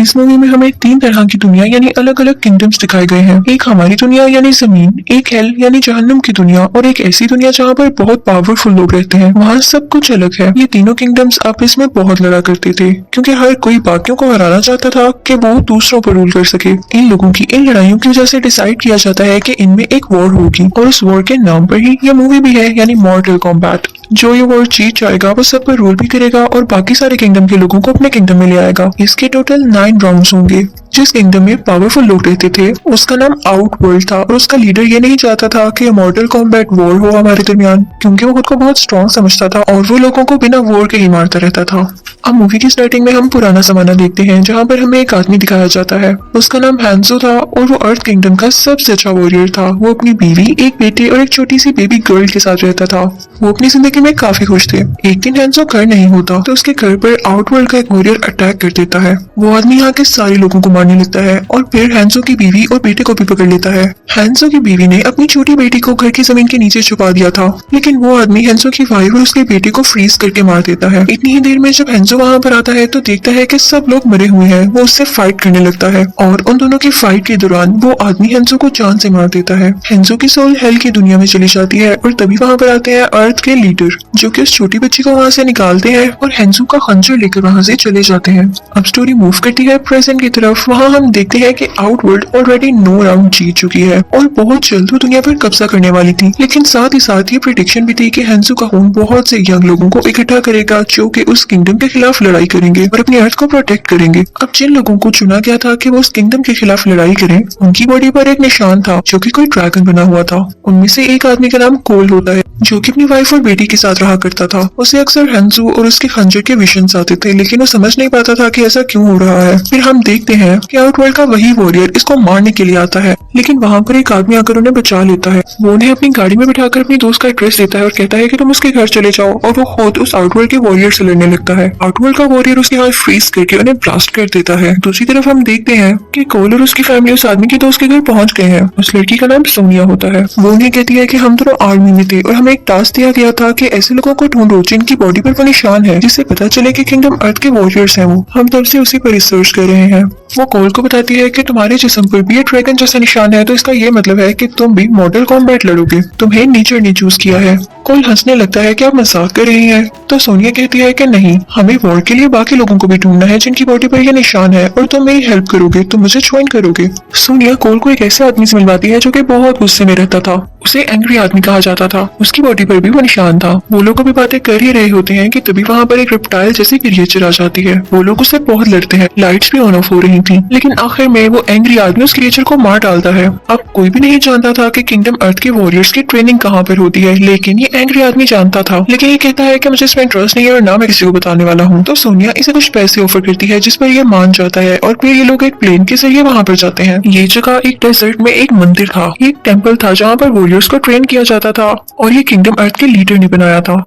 इस मूवी में हमें तीन तरह की दुनिया यानी अलग अलग किंगडम्स दिखाए गए हैं। एक हमारी दुनिया यानी जमीन, एक हेल यानी जहन्नुम की दुनिया और एक ऐसी दुनिया जहाँ पर बहुत पावरफुल लोग रहते हैं। वहाँ सब कुछ अलग है। ये तीनों किंगडम्स आपस में बहुत लड़ा करते थे क्योंकि हर कोई बाकियों को हराना चाहता था कि वो दूसरों पर रूल कर सके। इन लोगों की इन लड़ाइयों की वजह से डिसाइड किया जाता है कि इनमें एक वॉर होगी और उस वॉर के नाम पर ही यह मूवी भी है यानी मॉर्टल कॉम्बैट। जो ये वॉर जीत जाएगा वो सब पर रूल भी करेगा और बाकी सारे किंगडम के लोगों को अपने किंगडम में ले आएगा। इसके टोटल 9 राउंड्स होंगे। जिस किंगडम में पावरफुल लोग रहते थे उसका नाम आउटवर्ल्ड था और उसका लीडर ये नहीं चाहता था कि मॉर्टल कॉम्बैट वॉर हो हमारे दरमियान, क्योंकि वो खुद को बहुत स्ट्रॉन्ग समझता था और वो लोगों को बिना वॉर के ही मारता रहता था। अब मूवी की स्टार्टिंग में हम पुराना जमाना देखते हैं जहाँ पर हमें एक आदमी दिखाया जाता है। उसका नाम हैंसो था और वो अर्थ किंगडम का सबसे अच्छा वॉरियर था। वो अपनी बीवी, एक बेटे और एक छोटी सी बेबी गर्ल के साथ रहता था। वो अपनी जिंदगी में काफी खुश थे। एक दिन हैंसो घर नहीं होता तो उसके घर पर आउटवर्ल्ड का एक वॉरियर अटैक कर देता है। वो आदमी यहाँ के सारे लोगों को मारने लगता है और फिर हैंसो की बीवी और बेटे को भी पकड़ लेता है। हैंसो की बीवी ने अपनी छोटी बेटी को घर की जमीन के नीचे छुपा दिया था, लेकिन वो आदमी हैंसो की वाइफ और उसके बेटे को फ्रीज करके मार देता है। इतनी ही देर में जब हैंसो वहाँ पर आता है तो देखता है कि सब लोग मरे हुए हैं। वो उससे फाइट करने लगता है और उन दोनों की फाइट के दौरान वो आदमी हैंसो को जान से मार देता है। हैंसो की सोल हेल की दुनिया में चली जाती है और तभी वहाँ पर आते हैं अर्थ के लीडर, जो कि उस छोटी बच्ची को वहाँ से निकालते हैं और हैंसो का खंजर लेकर वहाँ से चले जाते हैं। अब स्टोरी मूव करती है प्रेजेंट की तरफ। वहाँ हम देखते हैं कि आउटवर्ल्ड ऑलरेडी 9 राउंड जीत चुकी है और बहुत जल्द वो दुनिया पर कब्जा करने वाली थी। लेकिन साथ ही साथ ये प्रेडिक्शन भी थी कि हैंसो का खून बहुत से यंग लोगों को इकट्ठा करेगा जो कि उस किंगडम के खिलाफ लड़ाई करेंगे और अपनी अर्थ को प्रोटेक्ट करेंगे। अब जिन लोगों को चुना गया था कि वो उस किंगडम के खिलाफ लड़ाई करें, उनकी बॉडी पर एक निशान था जो कि कोई ड्रैगन बना हुआ था। उनमें से एक आदमी का नाम कोल होता है जो कि अपनी वाइफ और बेटी के साथ रहा करता था। उसे अक्सर हैंसो और उसके खंजर के विजन्स आते थे, लेकिन वो समझ नहीं पाता था कि ऐसा क्यों हो रहा है। फिर हम देखते हैं कि आउटवर्ल्ड का वही वॉरियर इसको मारने के लिए आता है, लेकिन वहाँ पर एक आदमी आकर उन्हें बचा लेता है। वो उन्हें अपनी गाड़ी में बिठाकर अपनी दोस्त का एड्रेस देता है और कहता है कि तुम उसके घर चले जाओ, और वो खुद उस आउटवर्ल्ड के वॉरियर से लड़ने लगता है। आउटवर्ल्ड का वॉरियर उसके हाथ फ्रीज करके उन्हें ब्लास्ट कर देता है। दूसरी तरफ हम देखते हैं कि कोल और उसकी फैमिली उस आदमी के दोस्त के घर पहुंच गए हैं। उस लड़की का नाम सोनिया होता है। वो उन्हें कहती है कि हम दोनों आर्मी में थे और हमें एक टास्क दिया गया था कि ऐसे लोगों को ढूंढो जिनकी बॉडी पर वो निशान है, जिससे पता चले कि किंगडम अर्थ के वॉरियर्स हैं। वो हम तब से उसी पर रिसर्च कर रहे हैं। वो कोल को बताती है कि तुम्हारे जिस्म पर भी ये ड्रैगन जैसा निशान है, तो इसका ये मतलब है कि तुम भी मॉर्टल कॉम्बैट लड़ोगे। तुम्हें नेचर ने चूज किया है। कोल हंसने लगता है कि आप मजाक कर रही हैं। तो सोनिया कहती है कि नहीं, हमें वॉर के लिए बाकी लोगों को भी ढूंढना है जिनकी बॉडी पर यह निशान है, और तुम मेरी हेल्प करोगे, तुम मुझे ज्वाइन करोगे। सोनिया कोल को एक ऐसे आदमी से मिलवाती है जो कि बहुत गुस्से में रहता था। उसे एंग्री आदमी कहा जाता था। उसकी बॉडी पर भी वो निशान था। वो लोग अभी बातें कर ही रहे होते हैं कि तभी वहाँ पर एक रेप्टाइल जैसी क्रिएचर आ जाती है। वो लोग उससे बहुत लड़ते हैं। लाइट्स भी ऑन ऑफ हो रही थी, लेकिन आखिर में वो एंग्री आदमी उस क्रिएचर को मार डालता है। अब कोई भी नहीं जानता था कि किंगडम अर्थ के वॉरियर्स की ट्रेनिंग कहाँ पर होती है, लेकिन ये एंग्री आदमी जानता था। लेकिन ये कहता है कि मुझे इसमें इंटरेस्ट नहीं है और ना मैं किसी को बताने वाला हूँ। तो सोनिया इसे कुछ पैसे ऑफर करती है, जिस पर ये मान जाता है और फिर ये लोग एक प्लेन के जरिए वहाँ पर जाते हैं। ये जगह एक डेजर्ट में एक मंदिर था, एक टेम्पल था जहाँ पर वॉरियर्स को ट्रेन किया जाता था, और ये किंगडम अर्थ के लीडर ने बनाया था।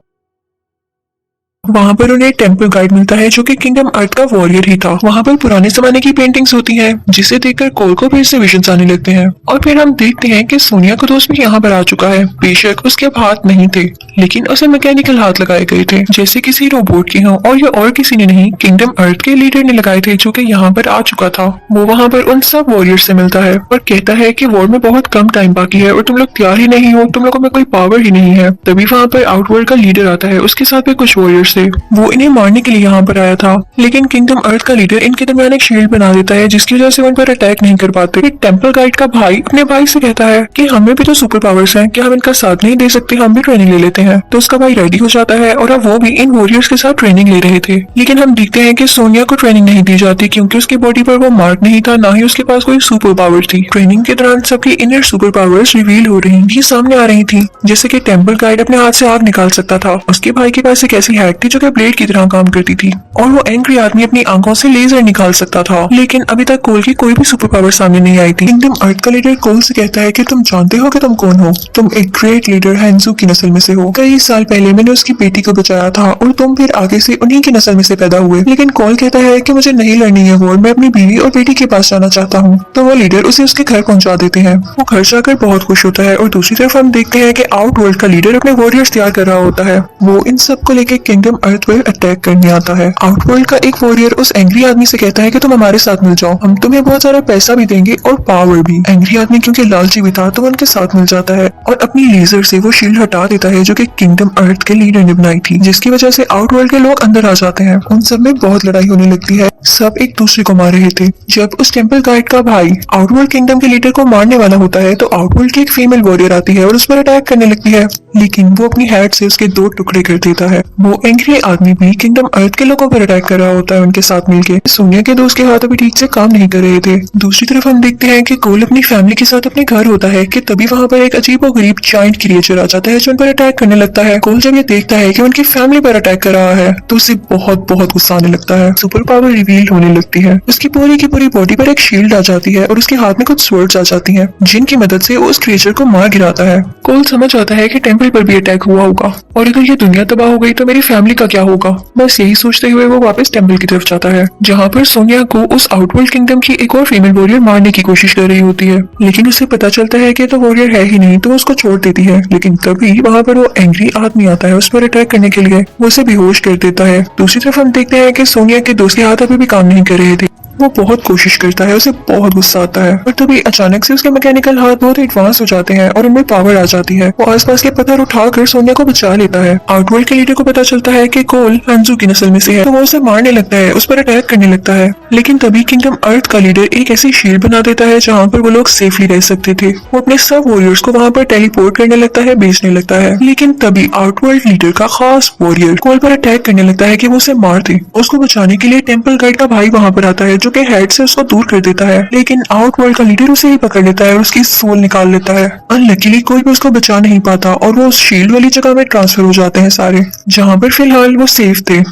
वहाँ पर उन्हें एक टेम्पल गाइड मिलता है जो कि किंगडम अर्थ का वॉरियर ही था। वहाँ पर पुराने जमाने की पेंटिंग्स होती हैं, जिसे देखकर कोल को फिर से विजन्स आने लगते हैं। और फिर हम देखते हैं कि सोनिया का दोस्त भी यहाँ पर आ चुका है। बेशक उसके अब हाथ नहीं थे, लेकिन उसे मैकेनिकल हाथ लगाए गए थे जैसे किसी रोबोट के हों, और ये और किसी ने नहीं, किंगडम अर्थ के लीडर ने लगाए थे जो कि यहाँ पर आ चुका था। वो वहाँ पर उन सब वॉरियर से मिलता है और कहता है कि वॉर में बहुत कम टाइम बाकी है और तुम लोग तैयार ही नहीं हो, तुम लोगों में कोई पावर ही नहीं है। तभी वहाँ पर आउटवर्ल्ड का लीडर आता है, उसके साथ भी कुछ वॉरियर्स थे। वो इन्हें मारने के लिए यहाँ पर आया था, लेकिन किंगडम अर्थ का लीडर इनके दरमियान एक शील्ड बना देता है जिसकी वजह से उन पर अटैक नहीं कर पाते। एक टेम्पल गाइड का भाई अपने भाई से कहता है कि हमें भी तो सुपर पावर्स हैं, क्या हम इनका साथ नहीं दे सकते, हम भी ट्रेनिंग ले लेते हैं। तो उसका भाई रेडी हो जाता है और अब वो भी इन वॉरियर्स के साथ ट्रेनिंग ले रहे थे। लेकिन हम देखते हैं कि सोनिया को ट्रेनिंग नहीं दी जाती क्योंकि उसकी बॉडी पर वो मार्क नहीं था, ना ही उसके पास कोई सुपर पावर थी। ट्रेनिंग के दौरान सबकी इनर सुपर पावर्स रिवील हो रही थी, सामने आ रही थी, जैसे कि टेम्पल गाइड अपने हाथ से आग निकाल सकता था। उसके भाई के पास एक ऐसी हैक थी जो कि ब्लेड की तरह काम करती थी, और वो एंग्री आदमी अपनी आंखों से लेजर निकाल सकता था। लेकिन अभी तक कोल की कोई भी सुपर पावर सामने नहीं आई थी। किंगडम अर्थ का लीडर कोल से कहता है कि तुम जानते हो कि तुम कौन हो, तुम एक ग्रेट लीडर हैंसो की नस्ल में से हो। कई साल पहले मैंने उसकी बेटी को बचाया था और तुम फिर आगे से उन्हीं की नस्ल में से पैदा हुए। लेकिन कोल कहता है कि मुझे नहीं लड़नी है वॉर, मैं अपनी बीवी और बेटी के पास जाना चाहता हूँ। तो वो लीडर उसे उसके घर पहुंचा देते हैं। वो घर जाकर बहुत खुश होता है और दूसरी तरफ हम देखते हैं कि आउटवर्ल्ड का लीडर अपने वॉरियर्स तैयार कर रहा होता है। वो इन सबको लेकर किंगडम किंगडम अर्थ पर अटैक करने आता है। आउटवर्ल्ड का एक वॉरियर उस एंग्री आदमी से कहता है कि तुम हमारे साथ मिल जाओ, हम तुम्हें बहुत सारा पैसा भी देंगे और पावर भी। एंग्री आदमी क्योंकि लालची भी था तो वो उनके साथ मिल जाता है और अपनी लेजर से वो शील्ड हटा देता है जो कि किंगडम अर्थ के लीडर ने बनाई थी, जिसकी वजह से आउटवर्ल्ड के लोग अंदर आ जाते हैं। उन सब में बहुत लड़ाई होने लगती है, सब एक दूसरे को मार रहे थे। जब उस टेम्पल गार्ड का भाई आउटवर्ल्ड किंगडम के लीडर को मारने वाला होता है तो आउटवर्ल्ड की एक फीमेल वॉरियर आती है और उस पर अटैक करने लगती है, लेकिन वो अपनी हैट से उसके 2 टुकड़े कर देता है। वो एंग्री आदमी भी किंगडम अर्थ के लोगों पर अटैक कर रहा होता है उनके साथ मिलके। सोनिया के दोस्त के हाथ अभी ठीक से काम नहीं कर रहे थे। दूसरी तरफ हम देखते हैं कि कोल अपनी फैमिली के साथ अपने घर होता है कि तभी वहाँ पर एक अजीब और गरीब जायंट क्रिएचर आ जाता है जो उन पर अटैक करने लगता है। कोल जब ये देखता है कि उनकी फैमिली पर अटैक कर रहा है तो उसे बहुत बहुत गुस्सा आने लगता है। सुपर पावर रिवील होने लगती है, उसकी पूरी की पूरी बॉडी पर एक शील्ड आ जाती है और उसके हाथ में कुछ स्वर्ड्स आ जाती हैं जिनकी मदद से वो उस क्रिएचर को मार गिराता है। कोल समझ आता है कि टेम्पल पर भी अटैक हुआ होगा और अगर ये दुनिया तबाह हो गई तो मेरी फैमिली का क्या होगा। बस यही सोचते हुए वो वापस टेम्पल की तरफ जाता है जहाँ पर सोनिया को उस आउटवर्ल्ड किंगडम की एक और फीमेल वॉरियर मारने की कोशिश कर रही होती है, लेकिन उसे पता चलता है कि तो वॉरियर है ही नहीं तो वो उसको छोड़ देती है। लेकिन तभी वहाँ पर वो एंग्री आदमी आता है उस पर अटैक करने के लिए, वो उसे बेहोश कर देता है। दूसरी तरफ हम देखते हैं कि सोनिया के दोस्त के हाथ अभी भी काम नहीं कर रहे थे। वो बहुत कोशिश करता है, उसे बहुत गुस्सा आता है और तभी अचानक से उसके मैकेनिकल हाथ बहुत एडवांस हो जाते हैं और उनमें पावर आ जाती है। वो आसपास के पत्थर उठाकर सोनिया को बचा लेता है। आउटवर्ल्ड के लीडर को पता चलता है कि कोल हैंजू की नस्ल में से है तो वो उसे मारने लगता है, उस पर अटैक करने लगता है। लेकिन तभी किंगडम अर्थ का लीडर एक ऐसी शील्ड बना देता है जहाँ पर वो लोग सेफली रह सकते थे। वो अपने सब वॉरियर्स को वहाँ पर टेलीपोर्ट करने लगता है, बेचने लगता है। लेकिन तभी आउटवर्ल्ड लीडर का खास वॉरियर कोल पर अटैक करने लगता है कि वो उसे मार दे। उसको बचाने के लिए टेम्पल गार्ड का भाई वहाँ पर आता है जो कि हेड से उसको दूर कर देता है, लेकिन आउटवर्ल्ड का लीडर उसे ही पकड़ लेता है और उसकी सोल निकाल लेता है। अनलकीली कोई भी उसको बचा नहीं पाता और वो उस शील्ड वाली जगह में ट्रांसफर हो जाते हैं सारे, जहाँ पर फिलहाल वो सेफ थे।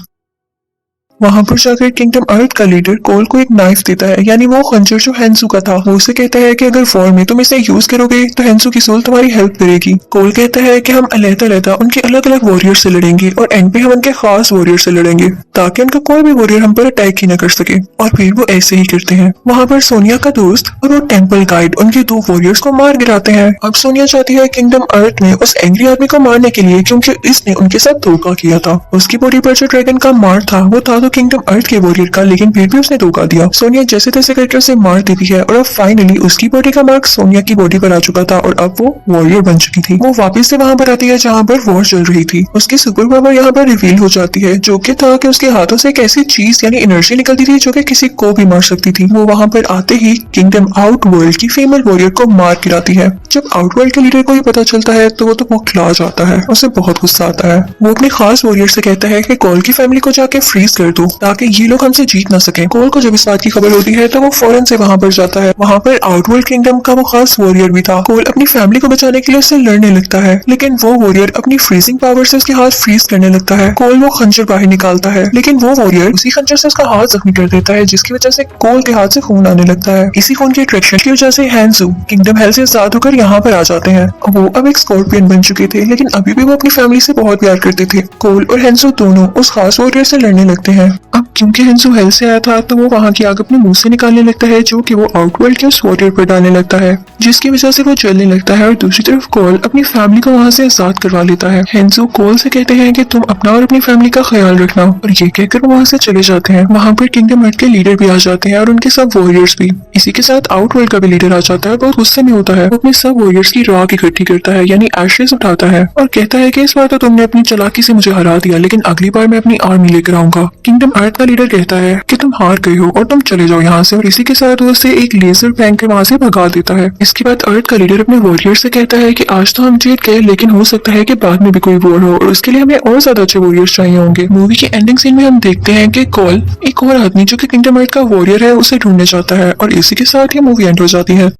वहां पर जाकर किंगडम अर्थ का लीडर कोल को एक नाइफ देता है, यानी वो खंजर जो हैंसू का था। वो उसे कहता है कि अगर वॉर में तुम इसे यूज करोगे तो हैंसू की सोल तुम्हारी हेल्प करेगी। कोल कहता है कि हम अलग-अलग उनके अलग अलग वॉरियर से लड़ेंगे और एंड पे हम उनके खास वॉरियर से लड़ेंगे ताकि उनका कोई भी वॉरियर हम पर अटैक ही न कर सके। और फिर वो ऐसे ही करते हैं। वहाँ पर सोनिया का दोस्त और वो टेम्पल गाइड उनके 2 वॉरियर्स को मार गिराते हैं। अब सोनिया चाहती है किंगडम अर्थ में उस एंग्री आदमी को मारने के लिए क्योंकि इसने उनके साथ धोखा किया था। उसकी बॉडी पर जो ड्रैगन का मार था वो था तो किंगडम अर्थ के वॉरियर का, लेकिन फिर भी उसने धोखा दिया। सोनिया जैसे तैसे करके उसे मार देती है और अब फाइनली उसकी बॉडी का मार्क सोनिया की बॉडी पर आ चुका था और अब वो वॉरियर बन चुकी थी। वो वापस से वहाँ पर आती है जहाँ पर वॉर चल रही थी। उसकी सुपर पावर यहाँ पर रिवील हो जाती है जो कि था कि उसके हाथों से एक ऐसी चीज यानी एनर्जी निकलती थी जो कि किसी को भी मार सकती थी। वो वहाँ पर आते ही किंगडम आउटवर्ल्ड की फीमेल वॉरियर को मार गिराती है। जब आउटवर्ल्ड के लीडर को ये पता चलता है तो वो तो बौखला जाता है, उसे बहुत गुस्सा आता है। वो अपने खास वॉरियर से कहता है कि कोल की फैमिली को जाके फ्रीज कर दो ताकि ये लोग हमसे जीत ना सके। कोल को जब इस बात की खबर होती है तो वो फौरन से वहाँ पर जाता है। वहाँ पर आउटवर्ल्ड किंगडम का वो खास वॉरियर भी था। कोल अपनी फैमिली को बचाने के लिए उससे लड़ने लगता है, लेकिन वो वॉरियर अपनी फ्रीजिंग पावर से उसके हाथ फ्रीज करने लगता है। कोल वो खंजर बाहर निकालता है, लेकिन वो वॉरियर उसी खंजर से उसका हाथ जख्मी कर देता है, जिसकी वजह से कोल के हाथ से खून आने लगता है। इसी खून के अट्रैक्शन की वजह से हैंसू किंगडम हेल से आजाद होकर यहाँ पर आ जाते हैं। वो अब एक स्कॉर्पियन बन चुके थे, लेकिन अभी भी वो अपनी फैमिली से बहुत प्यार करते थे। कोल और हैंसू दोनों उस खास वॉरियर से लड़ने लगते हैं। अब क्योंकि हैंसू हेल से आया था तो वो वहाँ की आग अपने मुंह से निकालने लगता है जो कि वो आउटवर्ल्ड के उस वॉरियर पर डालने लगता है, जिसकी वजह से वो जलने लगता है। और दूसरी तरफ कोल अपनी फैमिली को वहाँ से आजाद करवा लेता है। हैंसू कोल से कहते हैं कि तुम अपना और अपनी फैमिली का ख्याल रखना, और ये कहकर वो वहाँ से चले जाते हैं। वहाँ पर किंगडम अर्थ के लीडर भी आ जाते हैं और उनके सब वॉरियर्स भी। इसी के साथ आउटवर्ल्ड का भी लीडर आ जाता है, बहुत गुस्से में होता है। वो अपने सब वॉरियर्स की राख इकट्ठी करता है, यानी एशेस उठाता है और कहता है कि इस बार तो तुमने अपनी चालाकी से मुझे हरा दिया, लेकिन अगली बार मैं अपनी आर्मी लेकर आऊंगा। किंगडम अर्थ का लीडर कहता है कि तुम हार गए हो और तुम चले जाओ यहाँ से, और इसी के साथ वो उसे एक लेजर फेंक के वहाँ से भगा देता है। इसके बाद अर्थ का लीडर अपने वॉरियर से कहता है कि आज तो हम जीत गए, लेकिन हो सकता है कि बाद में भी कोई वॉर हो और उसके लिए हमें और ज्यादा अच्छे वॉरियर्स चाहिए होंगे। मूवी के एंडिंग सीन में हम देखते हैं कि कोल एक और आदमी जो कि किंगडम अर्थ का वॉरियर है उसे ढूंढने जाता है, और इसी के साथ ही मूवी एंड हो जाती है।